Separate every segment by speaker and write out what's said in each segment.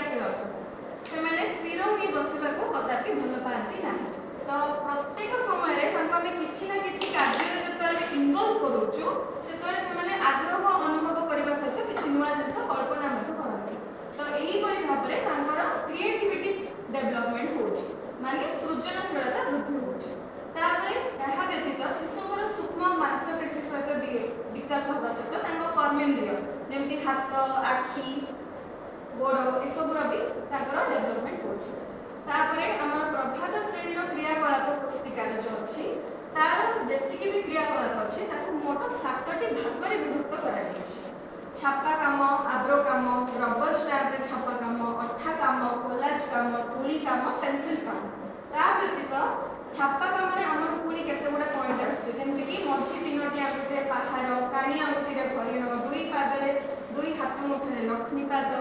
Speaker 1: क्रियाशील से स्थिर हो बसवा को कदापि भल पाती ना। तो प्रत्येक समय आम किसी ना कि कार्य जो इनवल्व करूँ से आग्रह अनुभव करने सहित किसी नुआ जिन कल्पना करती। तो यहीपरि भाव में क्रिएटिविटी डेवलपमेंट हो माने सृजनशीलता वृद्धि होता व्यतीत शिशुर सूक्ष्म मांसपेशी सहित विकास होगा सहित कर्मेन्द्रिय जमी हाथ आखि गोड़ एसबूर भी डेवलपमेंट होम प्रभात श्रेणी क्रियाकलाप पुस्तिकार जो अच्छी तार जी भी क्रियाकलाप अच्छे मोट 7टी भाग में विभक्त कर छापा काम आब्रो काम रबर स्टैम्प छापा काम अठा काम कोलाज काम तुली काम पेंसिल काम ता व्यतीत छापा काम आम पुणी केते गुडा पॉइंट आछे जेमति कि मझी 3टी आंगुठीरे पहाड़ काणी आंगुठीरे हरिण दुई पादरे दुई हाथ मुठरे लक्ष्मी पाद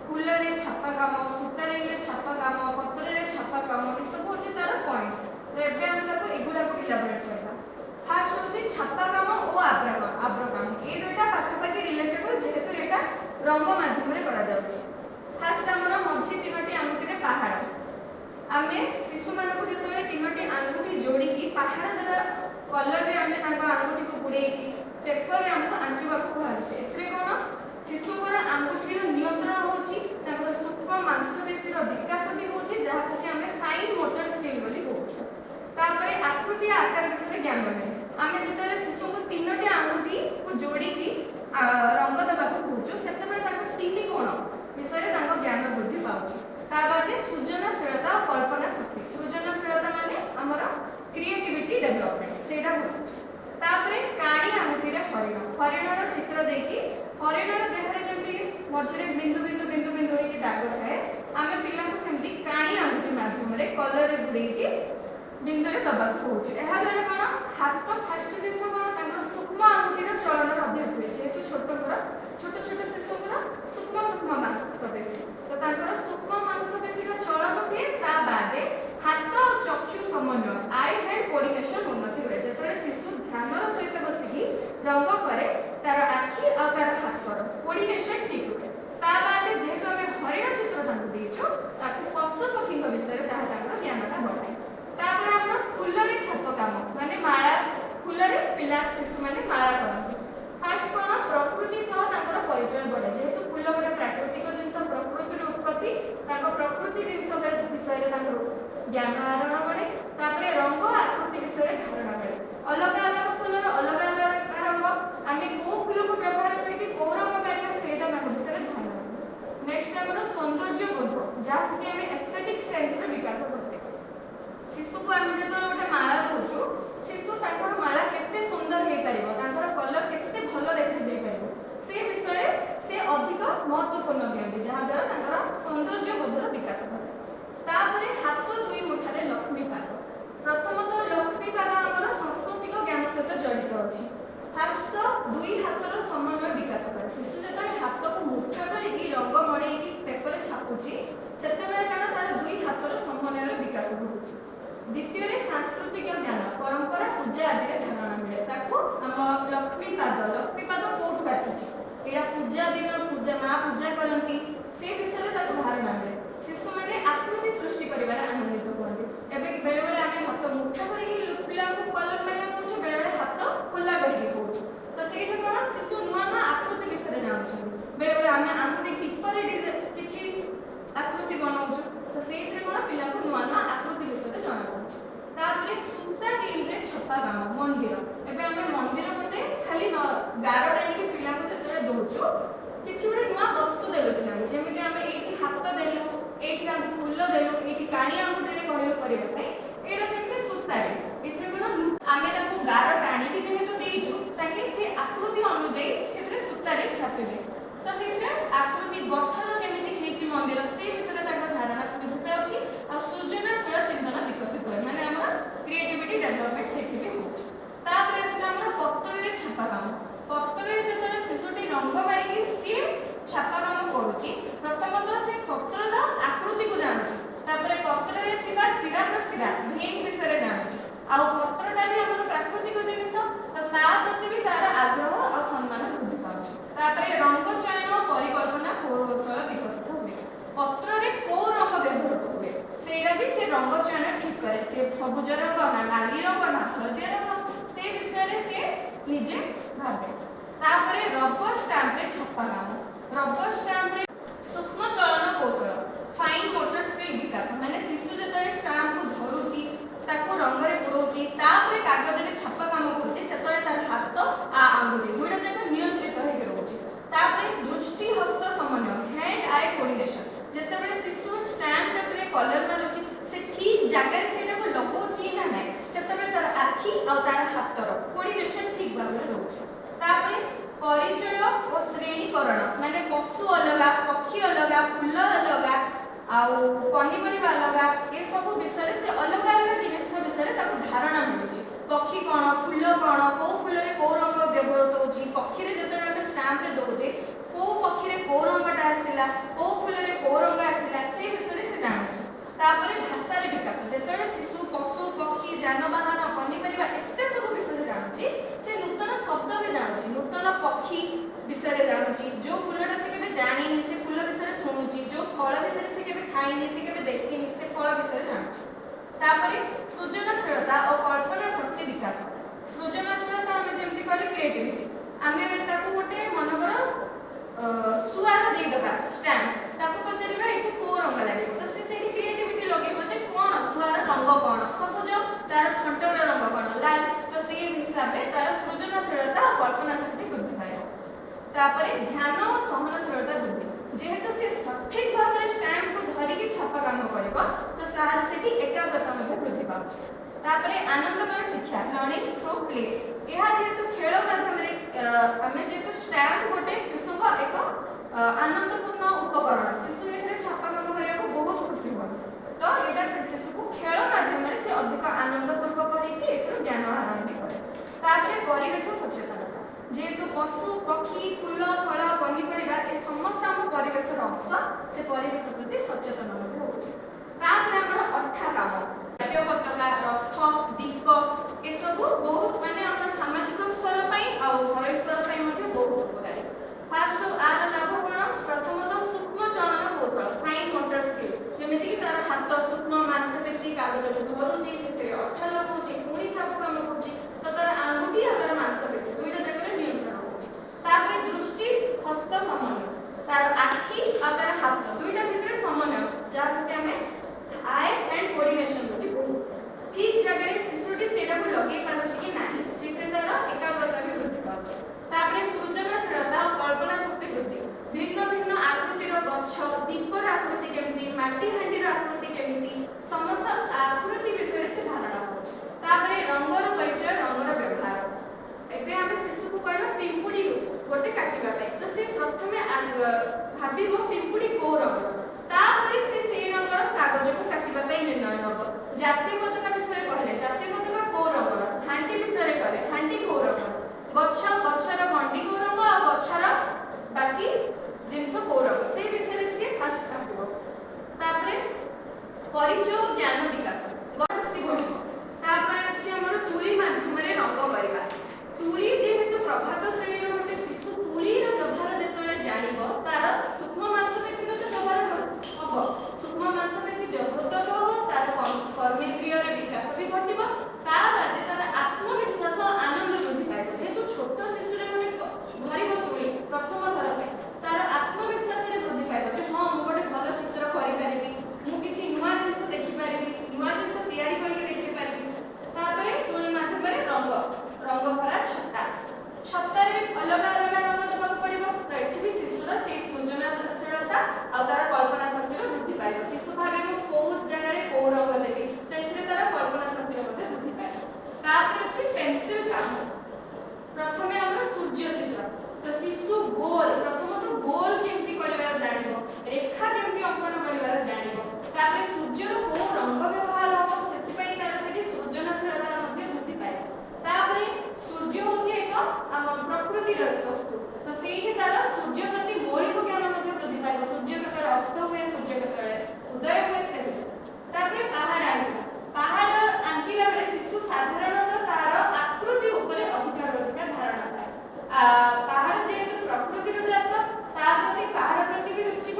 Speaker 1: फूलरे छापा काम सूतारे छापा काम पत्रे छापा काम ये सब होचे तार पॉइंट्स। तो एबे हम ताको एगुडा को इलाबोरेट करबा। फास्ट होचे छापा काम और आब्रो काम ए दुईटा पाखापाखि रिलेटेबल जेहेतु एटा रंग माध्यम रे करा जाउची। फास्ट हमर मझी 3टी आंगुठीरे पहाड़ आमे शिशु मानक जेतबे 3टी आंगुठी जोड़ी की पहाड़ द्वारा कलर रे आमे सांग आंगुठी को बुड़े की पेपर रे हमको आंकिबा को कहै एथरे कोन शिशुकर आंगुठीर नियंत्रण होची ताकर सूक्ष्म मांसपेशीर विकास भी होची जहा कि आमे फाइन मोटर स्किल बोली कहउछु। तापरे आकृति आकार विषय ज्ञान मिले आमे जेतबे शिशु को 3टी आंगुठी को जोड़ी की रंग देबा को कहउछु सेतबे ताको तिली कोण विषय ताको ज्ञान वृद्धि पाउची। ता बादे सृजनशीलता और कल्पना शक्ति सृजनशीलता माने हमर क्रिएटिविटी डेवलपमेंट सेटा होची। तापरे काणी आंगुठी रे हरिणर चित्र देखी हरिणर देहरे जेमति मझरे बिंदु बिंदु बिंदु बिंदु होई दाग थाए आमे पिला को सेमति काणी आंगुठी माध्यम रे कलर रे बुड़े की बिंदु रे दबा को होची। एहा द्वारा कोन हाथ फास्ट जिंस कोन तांकर सूक्ष्म आंगुठी रे चलनर अभ्यास होई जेतु छोट छोट शिशुकर सूक्ष्म मांसपेशी तो तांकर सूक्ष्म मांसपेशी रो चलन के ता बादे हाथ और चक्षु समन्वय आई हैंड कोऑर्डिनेशन उन्नति होय जेतरे शिशु ध्यानर सहित बसिकी रंग करे तार आखि और तार हाथर कोऑर्डिनेशन ठीक होय। ता बादे जेहेतु हमें हरिण चित्र तांको देइछो ताकु पशु पक्षी विषय रे तांकर ज्ञानता बढ़ाय। तापर आपण फुलरे छाप काम माने माला फुलरे पिला शिशु माने माला करन फास्ट कोन प्रकृति सह तांकर परिचय बढ़े जेहेतु फूल गोटे प्राकृतिक जिनस प्रकृति उत्पत्ति तांको प्रकृति जिनस विषय रे तांकर ज्ञान आरोहण बढ़े। तापरे रंग आकृति विषय रे धारणा बढ़े अलग अलग फूलर अलग अलग रंग आमे को फूल को व्यवहार करके को रंग करिया सेटा तांको विषय रे धारणा। नेक्स्ट हमर सौंदर्य बोध जाको कि आमे एस्थेटिक सेंस रे विकास करते शिशु को आमे जेतो गोटे माला दोछु शिशु तांकर माला केते सुंदर हे परिबो तांकर कलर केते भलो देखा जाय परिबो से विषय से अधिक महत्वपूर्ण दियंती जहा द्वारा तांकर सौंदर्य बोधर विकास करे। तापरे हाथ दुई मुठारे लक्ष्मी पाद प्रथमतः लक्ष्मी पाद हमर सांस्कृतिक ज्ञान सहित जड़ित अछि। फास्ट तो दुई हाथर समन्वय विकास करे शिशु जेता हाथ को मुठा करिकी रंग मडे की पेपर छापुची सेतेबेले काना तार दुई हाथर समन्वय विकास होउची। द्वितीय रे सांस्कृतिक ज्ञान परंपरा पूजा आदि रे धारणा मिले ताको हम लक्ष्मी पाद कोठ आसीची एडा पूजा दिन पूजा मां पूजा करंती से विषय ताको धारणा मिले शिशु माने आकृति सृष्टि करिवार आनंदित होंगे। एबे बेले बेले आमे हाथ मुठा करिकी पिला को कलर मारिया कहूछु बेले बेले हाथ खुला करिकी कहूछु तो सेठी कोन शिशु नुआ नुआ आकृति विषय जानुछु बेले बेले आमे आंगुठी टिपर किछि आकृति बनाउछु तो सेठी कोन पिला को नुआ नुआ आकृति विषय जाना कहूछु। तापरे सूता रील रे छपा काम मंदिर एबे आमे मंदिर गोटे खाली गारो डाली पिला को सेतरे दोछु किछि गोटे नुआ वस्तु देलु पिला जेमिति आमे एठी हाथ देलु एठी हम फूल देलु एठी काणी आंगुठी रे कहलो करिबा पई एरा सेमते सूतारे एथरे कोन आमे ताको गारो टाणी कि जेहेतु देइछु ताकि से आकृति अनुଯାयी सेतरे सूतारे छापिले तो सेथरे आकृति गठन केमिति हेछि मंदिर से विषय ताको धारणा वृद्धि अछि आ सृजनशील चिंतन विकसित होय माने हमर क्रिएटिविटी डेवलपमेंट सेठी भी होछि। तापर असला हमर पत्र रे छापा काम पत्र रे जतने शिशुटी रंग मारिकी सी छापा काम करूची प्रथमतः से पत्रर आकृति को जानुची तापरे पत्र रे थिबा सिरा प्रसिरा भेन विषय रे जानुची आ पत्रटा भी हमर प्राकृतिक जिनिस तो ता प्रति भी तार आग्रह और सम्मान वृद्धि पाउची। तापरे रंग चयन परिकल्पना कौशल विकसित हुए पत्र सबुज रंग ना नाली रंग ना हलदिया रंग से विषय रे से निजे भाबे। तापरे रबर स्टैम्प रे छापा काम। रबर स्टैम्प रे सूक्ष्म चलन कौशल फाइन मोटर स्किल विकास माने शिशु जतले स्टैम्प को धरुची ताको रंग रे पुडौची तापरे कागज रे छापा काम करूची सेतले तार हाथ आ आंगुठी दुइटा जक नियंत्रित होई रहउची। तापरे दृष्टि हस्त समन्वय हैंड आई कोऑर्डिनेशन जेतेबेले शिशु स्टैम्प रे कलर मारुची से ठीक जगह रे सेटा को लगौची ना नै सेतेबेले तार आखी आ तार हाथर कोऑर्डिनेशन ठीक भाबरे रहउची। तापरे परिचय और श्रेणीकरण माने पशु अलगा पक्षी अलगा फूल अलगा आउ पनीपरिबा अलगा ए सब विषय से अलग अलग जिनिस विषय ताको धारणा मिलुची। पक्षी कोन फूल कोन को फूल रे को रंग व्यवहार होउची पक्षी रे जतने हम स्टैम्प रे दोजे को पक्षी रे को रंगटा आसिला को फूल रे को रंग आसिला से विषय से जानुची। तापरे भाषा रे विकास जतने शिशु पशु पक्षी जानवाहन पनीपरिबा एते सब विषय जानुची से नूतन शब्द भी जानुची नूतन पक्षी विषय जानुची जो फूलटा से केबे जानिनी से फूल विषय सुनुची जो फल विषय से केबे खाइनी से केबे देखिनी से फल विषय जानुची। तापरे सृजनशीलता और कल्पना शक्ति विकास सृजनशीलता हमें जेमति कहले क्रिएटिविटी आमे ताको गोटे मनकर सुआर देई दबा स्टैम्प ताको पचरिबा एठी को रंग लागेबो तो से सेठी क्रिएटिविटी लगेबो जे कोन सुआर रंग कोन सबुज तार थंटर रंग कोन लाल तो से हिसाब रे तार सृजनशीलता और कल्पना शक्ति वृद्धि पाए। तापरे ध्यान और सहनशीलता वृद्धि जेहेतु से सठिक भाव रे स्टैम्प को धरि के छापा काम करबो तो सार सेठी एकाग्रता मध्ये वृद्धि पाउछ। तापरे आनंदमय शिक्षा लर्निंग थ्रू प्ले यह जेहेतु खेल माध्यम रे हमें जेहेतु स्टैम्प गोटे शिशु को एक आनंदपूर्ण उपकरण शिशु एथरे छापा काम करिया को बहुत खुशी हो तो एटा शिशु को खेल माध्यम रे से अधिक आनंद पूर्वक होई कि एथरो ज्ञान आहरण भी करे। तापरे परिवेश सचेतनता जेहेतु पशु पक्षी फूल फल पनीपरिबा ए समस्त हम परिवेश अंश से परिवेश प्रति सचेतन मध्ये होउची। तापरे हमर अठा काम जातीय पताका रथ दीप ए सब बहुत माने हमर सामाजिक स्तर पई आ घर स्तर पई मध्ये बहुत उपकारी। फास्ट आर लाभ कोन प्रथमतः सूक्ष्म चलन कौशल फाइन मोटर स्किल जेमिति कि तार हाथ सूक्ष्म मांसपेशी कागज धरुची सेते अठा लगौची पुणी छाप काम करूची तो तार आंगुठी आ तार मांसपेशी दुइटा जगह नियंत्रण होउची। तापर दृष्टि हस्त समन्वय तार आखी आ तार हाथ दुइटा भितर समन्वय जा प्रति हमें आई एंड कोऑर्डिनेशन बोली बोलू ठीक जगह रे शिशुटी सेटा को लगे पारुची कि नाही सेथे तार एकाग्रता भी वृद्धि पाउची। तापर सृजनशीलता और कल्पना शक्ति वृद्धि भिन्न भिन्न आकृतिर गच्छ दीपर आकृति केमिति माटी हांडीर आकृति केमिति समस्त आकृति विषय से धारणा होउची। तापर रंगर परिचय रंगर व्यवहार एबे हम शिशु को कहबा पिंपुडी गोटे काटिबा पय तो से प्रथमे भाबिबो पिंपुडी को रंग तापर से रंगर कागज को काटिबा पय निर्णय नब। जातीय पताका विषय कहले जातीय पताका को रंगर हांडी विषय कहले हांडी को रंग गच्छ गच्छर गंडी को रंग आ गच्छर बाकी जिनस को रंग से विषय से फास्ट काटिबो। तापर परिचय ज्ञान विकास शक्ति बढ़िबो। तापर अछि हमर तुली माध्यम रे रंग करबा तुली जेहेतु प्रभात श्रेणी रो गोटे शिशु तुली रो व्यवहार जेतले जानिबो तार सूक्ष्म मांसपेशी तो व्यवहार हबो सूक्ष्म मांसपेशी व्यवहार हबो तार कर्मेंद्रिय रे विकास भी घटिबो ता बादे तार आत्मविश्वास आनंद वृद्धि पाइबो जेहेतु छोट शिशु रे गोटे धरिबो तुली प्रथम थर पे तार आत्मविश्वास रे वृद्धि पाइबो जे हां मु गोटे भलो चित्र करि परिबी मु किछि नुवा जिंस देखि परिबी नुवा जिंस तयारी करि देखि परिबी। तापरे तुली माध्यम रे रंग रंग भरा छत्ता छत्ता रे अलग अलग रंग देबा पड़िबो तो एठी भी शिशुर से सृजनशीलता आ तार कल्पना शक्ति रो वृद्धि पाइबो शिशु भागे को कोउ जगह रे को रंग देबी तो एथिरे तार कल्पना शक्ति रो मध्ये वृद्धि पाइबो। तापरे अछि पेंसिल काम प्रथमे हमर सूर्य चित्र तो शिशु गोल प्रथम तो गोल केमति करबार जानिबो रेखा केमति अंकन करबार जानिबो तापरे सूर्य रो को रंग व्यवहार हो सेति पई तार सेठी सृजनशीलता मध्ये वृद्धि पाइबो। तापरे सूर्य होची एक प्रकृति रो वस्तु तो सेठी तार सूर्य प्रति मौलिक ज्ञान मध्ये वृद्धि पाइबो सूर्य केतरे अस्त हुए सूर्य केतरे उदय हुए से तापरे पहाड़ आंकिला बेले शिशु साधारणतः तार आकृति ऊपर अधिकार धारणा पाए पहाड़ जेहेतु प्रकृति रो जात ता प्रति पहाड़ प्रति भी रुचि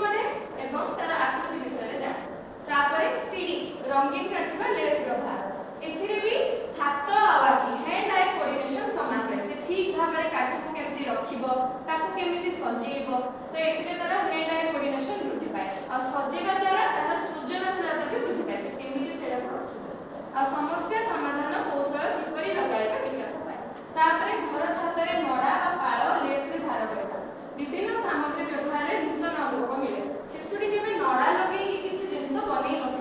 Speaker 1: ସଜେଇବ ତ ଏଥିରେ ତାର ହ୍ୟାଣ୍ଡ ଆଇ କୋଅର୍ଡିନେସନ ବୃଦ୍ଧି ପାଏ ଆଉ ସଜେଇବା ଦ୍ୱାରା ତାର ସୃଜନଶୀଳତା ବି ବୃଦ୍ଧି ପାଏ ସେ କେମିତି ସେଇଟାକୁ ରଖିବ ଆଉ ସମସ୍ୟା ସମାଧାନ କୌଶଳ କିପରି ଲଗାଇବା ବିକାଶ ପାଏ ତାପରେ ଘର ଛାତରେ ନଡ଼ା ବା ପାଳ ଲେସ୍ରେ ଧାର କରିବା ବିଭିନ୍ନ ସାମଗ୍ରୀ ବ୍ୟବହାରରେ ନୂତନ ଅନୁଭବ ମିଳେ ଶିଶୁଟି କେବେ ନଡ଼ା ଲଗେଇକି କିଛି ଜିନିଷ ବନେଇ ନଥିବ